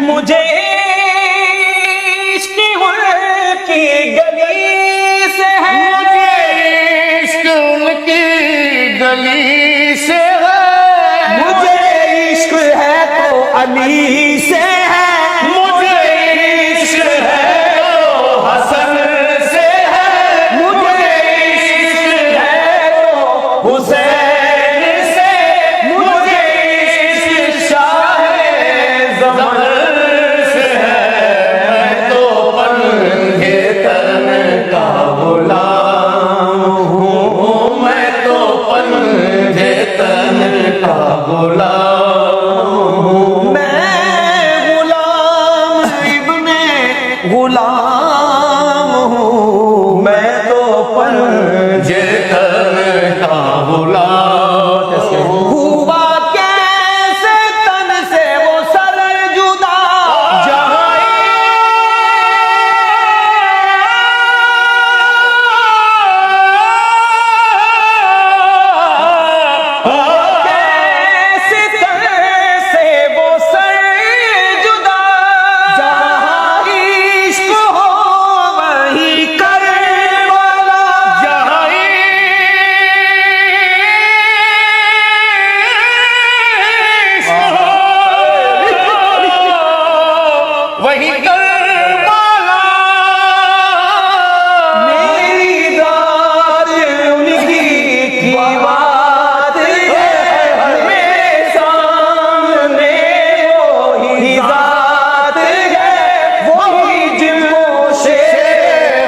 मुझे इश्क की गली से है, मुझे इश्क उनकी गली से है, मुझे इश्क है तो अली से है, मुझे इश्क है तो हसन से है, मुझे इश्क है तो हुसैन से, मुझे इश्क शाहे ज़मर से है। मैं तो पंजे तन का गुलाम हूँ, मैं तो पंजे तन का गुलाम हूँ। मैं गुलाम इब्ने गुलाम हूँ, मैं तो पंजे तन का गुलाम हूँ। हुआ कैसे तन से वो सर जुदा, कैसे तन से वो सर जुदा, जहाँ इश्क हो वहीं करबला, जहाँ वही करबला। मेरी दाद उनकी की बात है, मेरे सामने वही दात है, वही जिनको से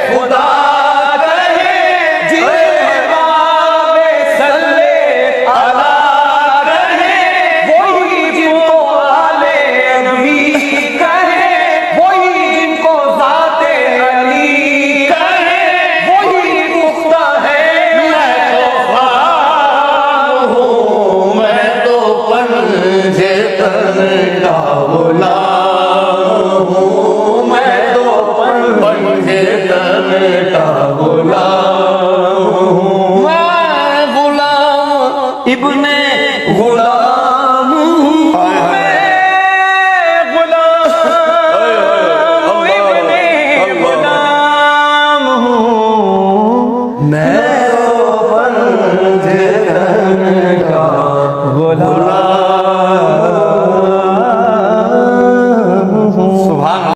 खुदा कहे, जिन्हें बाबे सल्ले अला कहे, वही जिनको आले नबी कहे, वही जिनको ज़ाते अली कहे, वही पुख्ता है। मैं तो ख्वाब हूँ, मैं तो पंजे तन का गुलाम हूँ, मैं तो पंजे तन का गुलाम हूँ। मैं गुलाम इब्ने गुलाम